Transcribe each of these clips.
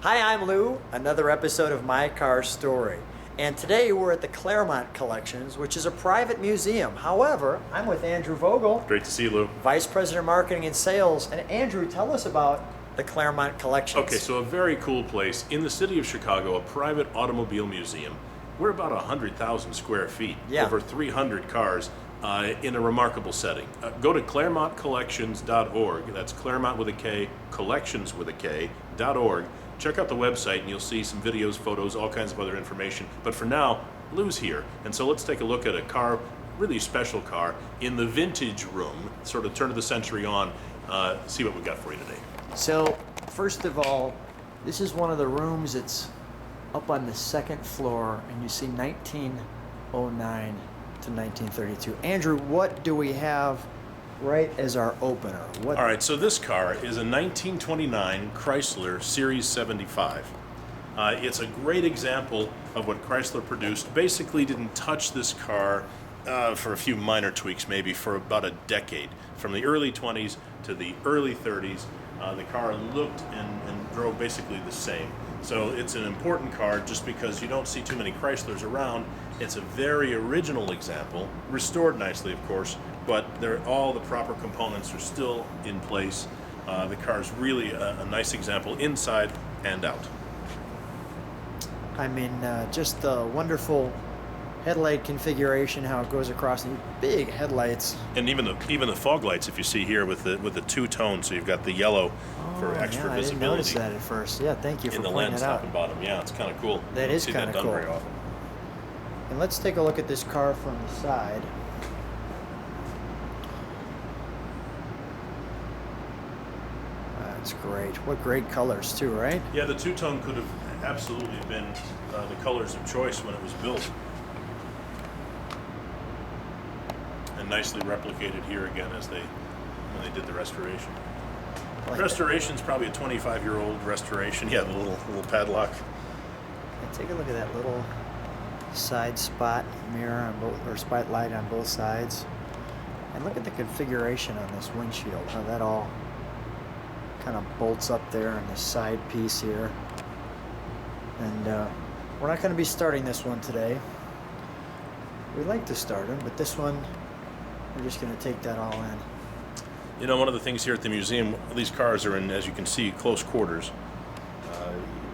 Hi, I'm Lou, another episode of My Car Story. And today we're at the Klairmont Kollections, which is a private museum. However, I'm with Andrew Vogel. Great to see you, Lou. Vice President of Marketing and Sales. And Andrew, tell us about the Klairmont Kollections. Okay, so a very cool place in the city of Chicago, a private automobile museum. We're about 100,000 square feet, over 300 cars in a remarkable setting. Go to KlairmontKollections.org. That's Klairmont with a K, Collections with a K.org. Check out the website and you'll see some videos, photos, all kinds of other information. But for now, Lou's here. And so let's take a look at a car, really special car, in the vintage room, sort of turn of the century on, see what we got for you today. So, first of all, this is one of the rooms that's up on the second floor, and you see 1909 to 1932. Andrew, what do we have right as our opener? All right, so this car is a 1929 Chrysler Series 75. It's a great example of what Chrysler produced. Basically didn't touch this car for a few minor tweaks, maybe for about a decade. From the early 20s to the early 30s, the car looked and drove basically the same. So it's an important car just because you don't see too many Chryslers around. It's a very original example, restored nicely, of course, but all the proper components are still in place. The car's really a nice example inside and out. I mean, just the wonderful headlight configuration, how it goes across these big headlights. And even the fog lights, if you see here, with the two-tone, so you've got the yellow for extra visibility. I didn't notice that at first. Yeah, thank you for pointing it out. In the lens, top and bottom. Yeah, it's kind of cool. That is kind of cool. Very often. And let's take a look at this car from the side. That's great. What great colors too, right? Yeah, the two-tone could have absolutely been the colors of choice when it was built. And nicely replicated here again when they did the restoration. Restoration's probably a 25-year-old restoration. Yeah, the little padlock. And take a look at that little side spot mirror on both, or spotlight on both sides. And look at the configuration on this windshield, how that all kind of bolts up there on this side piece here. And we're not going to be starting this one today. We like to start them, but this one we're just going to take that all in. You know, one of the things here at the museum, these cars are in, as you can see, close quarters.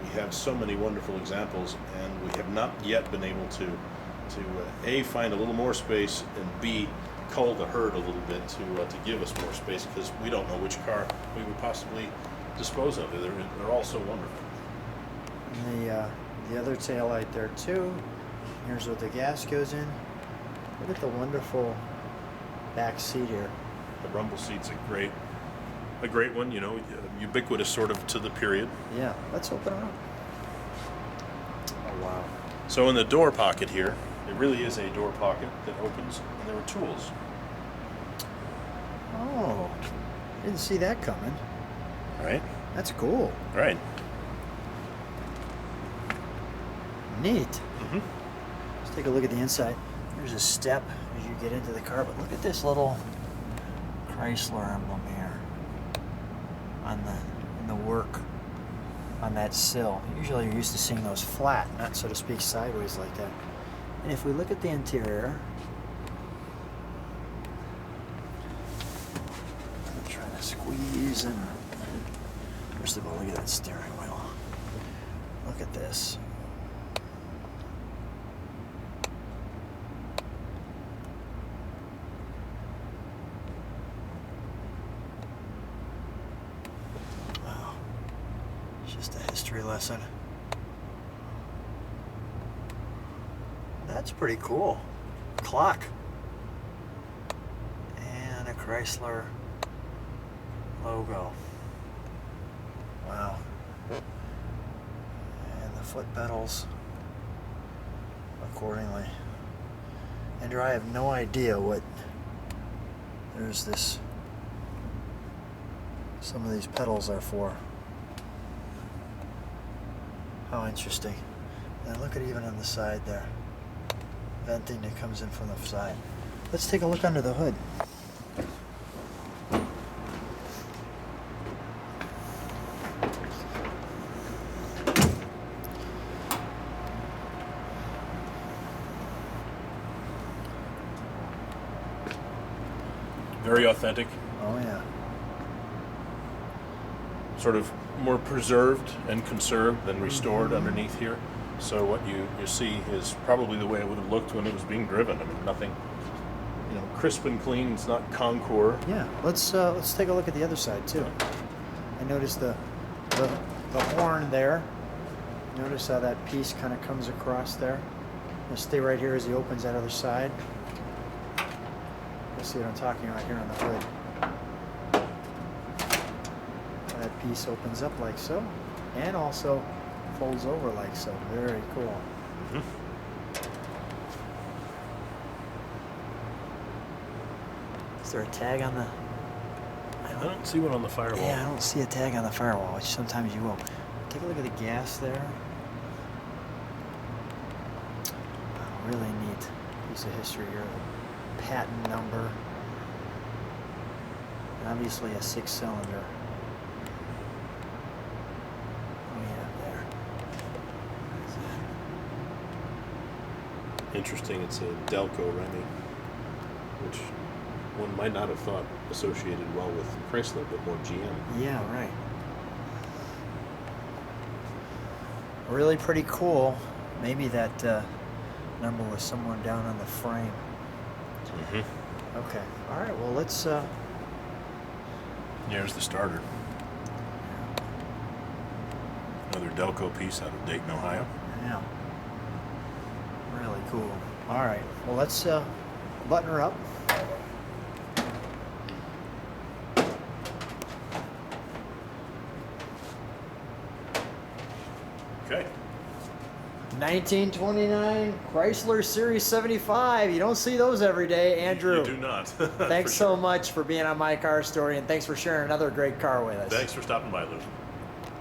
We have so many wonderful examples, and we have not yet been able to A, find a little more space, and B, cull the herd a little bit to give us more space, because we don't know which car we would possibly dispose of. They're all so wonderful. And the other taillight there too. Here's where the gas goes in. Look at the wonderful back seat here. The rumble seat's a great one, you know, ubiquitous sort of to the period. Yeah, let's open it up. Oh, wow. So in the door pocket here, it really is a door pocket that opens, and there are tools. Oh, didn't see that coming. Right? That's cool. Right. Neat. Mm-hmm. Let's take a look at the inside. There's a step as you get into the car, but look at this little Chrysler emblem here in the work on that sill. Usually you're used to seeing those flat, not so to speak sideways like that. And if we look at the interior, I'm trying to squeeze in. First of all, look at that steering wheel. Look at this. Just a history lesson. That's pretty cool. Clock. And a Chrysler logo. Wow. And the foot pedals accordingly. Andrew, I have no idea what some of these pedals are for. How interesting. And look at even on the side there. Venting that comes in from the side. Let's take a look under the hood. Very authentic. Oh yeah. Sort of more preserved and conserved than restored underneath here. So what you see is probably the way it would have looked when it was being driven. I mean, nothing, crisp and clean. It's not Concours. Yeah. Let's take a look at the other side too. I noticed the horn there. Notice how that piece kind of comes across there. Let's stay right here as he opens that other side. You'll see what I'm talking about here on the hood. That piece opens up like so, and also folds over like so. Very cool. Is there a tag on the? I don't see one on the firewall. Yeah, I don't see a tag on the firewall, which sometimes you will. Take a look at the gas there. Wow, really neat piece of history here. The patent number. Obviously a 6-cylinder. What do we have there? What is that? Interesting. It's a Delco Remy, which one might not have thought associated well with Chrysler, but more GM. Yeah, right. Really pretty cool. Maybe that number was somewhere down on the frame. Okay. All right. Well, let's. Here's the starter. Another Delco piece out of Dayton, Ohio. Yeah. Really cool. All right. Well, let's button her up. Okay. 1929 Chrysler Series 75. You don't see those every day, Andrew. You do not. Thanks so much for being on My Car Story, and thanks for sharing another great car with us. Thanks for stopping by, Lou.